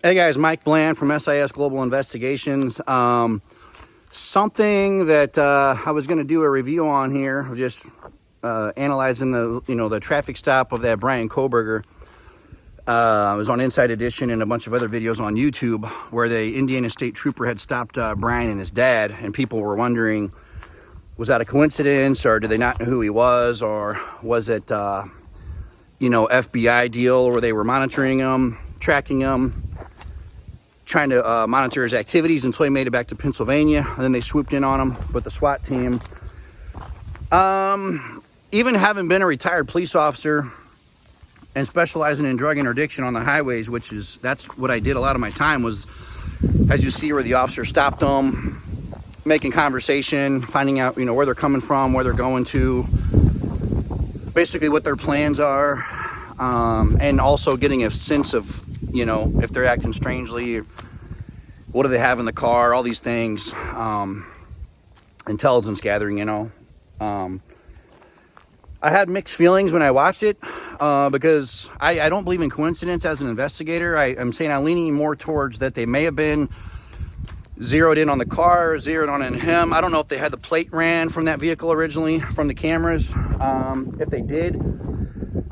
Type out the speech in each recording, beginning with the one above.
Hey guys, Mike Bland from S.I.S Global Investigations. Something that I was going to do a review on here, just analyzing the traffic stop of that Bryan Kohberger. It was on Inside Edition and a bunch of other videos on YouTube where the Indiana State Trooper had stopped Bryan and his dad, and people were wondering, was that a coincidence, or did they not know who he was, or was it FBI deal where they were monitoring him, tracking him, trying to monitor his activities until he made it back to Pennsylvania, and then they swooped in on him with the SWAT team. Even having been a retired police officer and specializing in drug interdiction on the highways, that's what I did a lot of my time, was, as you see, where the officer stopped them, making conversation, finding out where they're coming from, where they're going to, basically what their plans are, and also getting a sense of if they're acting strangely, what do they have in the car, all these things, intelligence gathering, I had mixed feelings when I watched it, because I don't believe in coincidence as an investigator. I'm saying I'm leaning more towards that they may have been zeroed in on the car, zeroed on him. I don't know if they had the plate ran from that vehicle originally, from the cameras. If they did,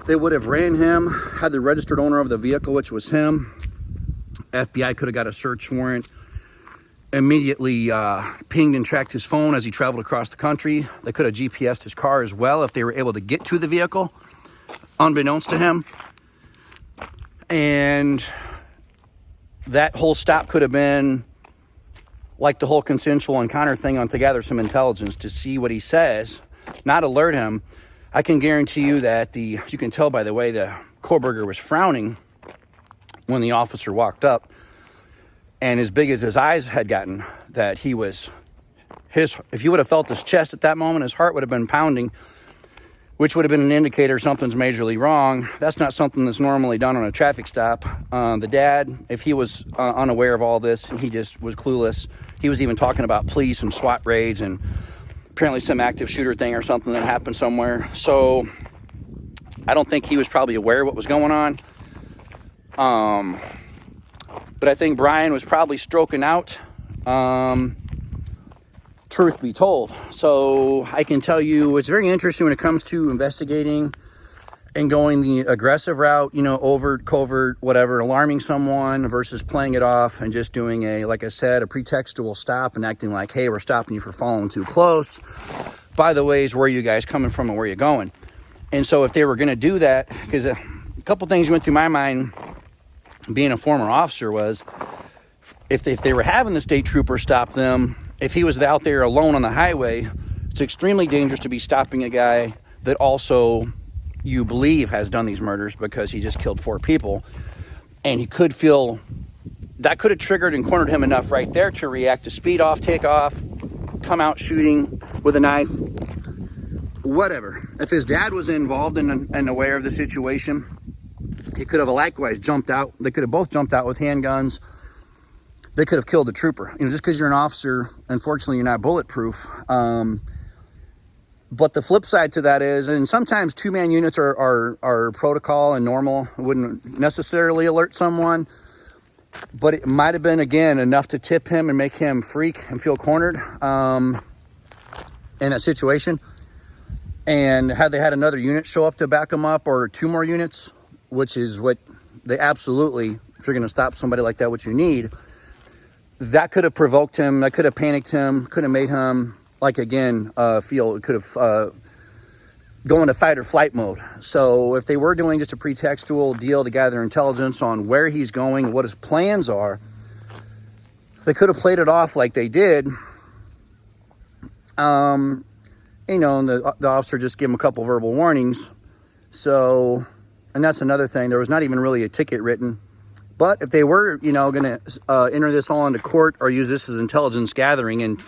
they would have ran him, had the registered owner of the vehicle, which was him. FBI could have got a search warrant, immediately pinged and tracked his phone as he traveled across the country. They could have GPS'd his car as well if they were able to get to the vehicle, unbeknownst to him. And that whole stop could have been like the whole consensual encounter thing, on to gather some intelligence to see what he says, not alert him. I can guarantee you that you can tell by the way the Kohberger was frowning when the officer walked up, and as big as his eyes had gotten, that if you would have felt his chest at that moment, his heart would have been pounding, which would have been an indicator something's majorly wrong. That's not something that's normally done on a traffic stop. The dad, if he was unaware of all this, he just was clueless. He was even talking about police and SWAT raids and apparently some active shooter thing or something that happened somewhere. So I don't think he was probably aware of what was going on. But I think Bryan was probably stroking out, truth be told. So I can tell you it's very interesting when it comes to investigating and going the aggressive route, overt, covert, whatever, alarming someone versus playing it off and just doing like I said, a pretextual stop and acting like, hey, we're stopping you for following too close. By the way, where are you guys coming from and where are you going? And so if they were going to do that, because a couple things went through my mind being a former officer, was if they were having the state trooper stop them, if he was out there alone on the highway, it's extremely dangerous to be stopping a guy that also you believe has done these murders, because he just killed 4 people. And he could feel that could have triggered and cornered him enough right there to react, to speed off, take off, come out shooting with a knife, whatever. If his dad was involved and aware of the situation, he could have likewise jumped out. They could have both jumped out with handguns. They could have killed the trooper. Just because you're an officer, unfortunately, you're not bulletproof. But the flip side to that is, and sometimes 2-man units are protocol and normal, wouldn't necessarily alert someone, but it might have been, again, enough to tip him and make him freak and feel cornered in that situation. And had they had another unit show up to back him up, or 2 more units, which is what they absolutely, if you're going to stop somebody like that, what you need, that could have provoked him, that could have panicked him, could have made him, feel, it could have go into fight or flight mode. So if they were doing just a pretextual deal to gather intelligence on where he's going, what his plans are, they could have played it off like they did. And the officer just gave him a couple verbal warnings. So, and that's another thing. There was not even really a ticket written. But if they were, going to enter this all into court or use this as intelligence gathering, and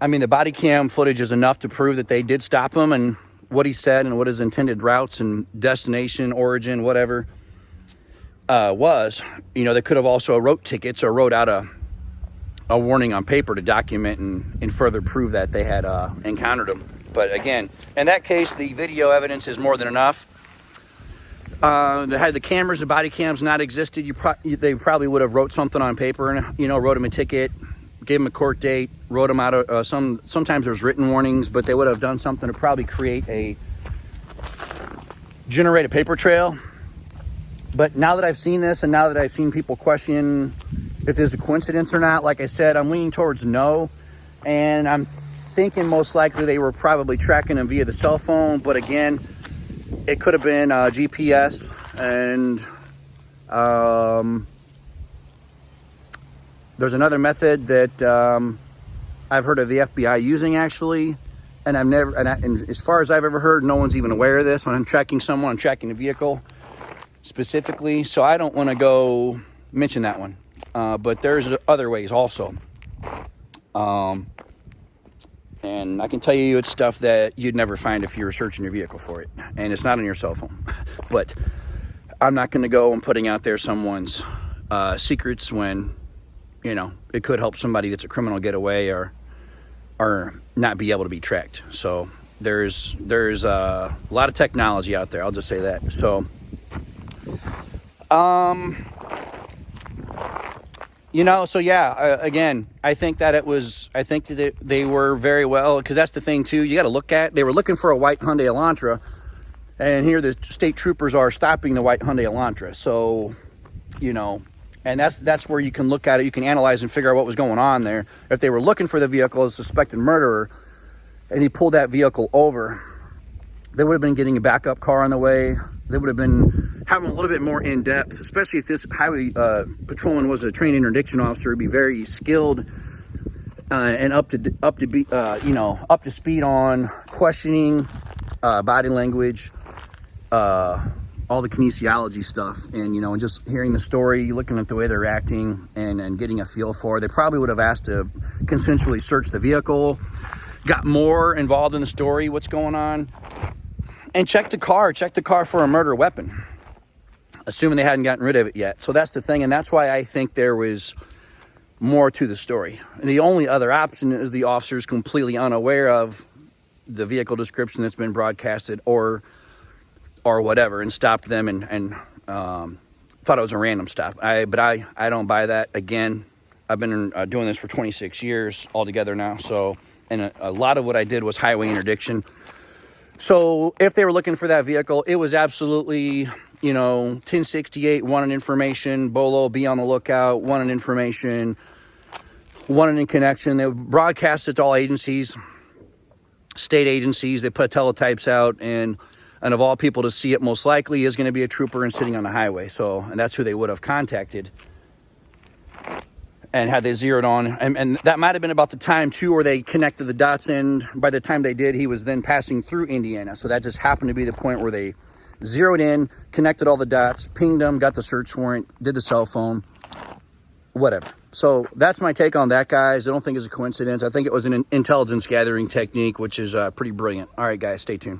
the body cam footage is enough to prove that they did stop him and what he said and what his intended routes and destination, origin, whatever was. They could have also wrote tickets or wrote out a warning on paper to document and further prove that they had encountered him. But again, in that case, the video evidence is more than enough. Had the cameras, the body cams not existed, they probably would have wrote something on paper and, you know, wrote them a ticket, gave them a court date, wrote them out of sometimes there's written warnings, but they would have done something to probably generate a paper trail. But now that I've seen this, and now that I've seen people question if there's a coincidence or not, like I said, I'm leaning towards no. And I'm thinking most likely they were probably tracking them via the cell phone. But again, it could have been GPS. And there's another method that I've heard of the FBI using, actually. And and as far as I've ever heard, no one's even aware of this. When I'm tracking someone, I'm tracking a vehicle specifically, so I don't want to go mention that one, but there's other ways also, and I can tell you it's stuff that you'd never find if you were searching your vehicle for it, and it's not on your cell phone. But I'm not going to go and putting out there someone's secrets when, you know, it could help somebody that's a criminal get away or not be able to be tracked. So there's a lot of technology out there, I'll just say that. So you know, so yeah, again, I think that they were very well, because that's the thing too, you got to look at, they were looking for a white Hyundai Elantra, and here the state troopers are stopping the white Hyundai Elantra. So, you know, and that's where you can look at it, you can analyze and figure out what was going on there. If they were looking for the vehicle as a suspected murderer, and he pulled that vehicle over, they would have been getting a backup car on the way. They would have been having a little bit more in-depth, especially if this highway patrolman was a trained interdiction officer. Would be very skilled and up to speed on questioning, body language, all the kinesiology stuff, and, you know, and just hearing the story, looking at the way they're acting, and getting a feel for it. They probably would have asked to consensually search the vehicle, got more involved in the story, what's going on. And check the car for a murder weapon, assuming they hadn't gotten rid of it yet. So that's the thing, and that's why I think there was more to the story. And the only other option is the officer's completely unaware of the vehicle description that's been broadcasted or whatever, and stopped them and thought it was a random stop. But I don't buy that. Again, I've been doing this for 26 years altogether now. So, and a lot of what I did was highway interdiction. So if they were looking for that vehicle, it was absolutely, you know, 1068, wanted information, Bolo, be on the lookout, wanted information, wanted in connection. They broadcast it to all agencies, state agencies. They put teletypes out, and of all people to see it most likely is going to be a trooper and sitting on the highway. So, and that's who they would have contacted. And had they zeroed on, and that might have been about the time too where they connected the dots, and by the time they did, he was then passing through Indiana. So that just happened to be the point where they zeroed in, connected all the dots, pinged them, got the search warrant, did the cell phone, whatever. So that's my take on that, guys. I don't think it's a coincidence. I think it was an intelligence gathering technique, which is pretty brilliant. All right, guys, stay tuned.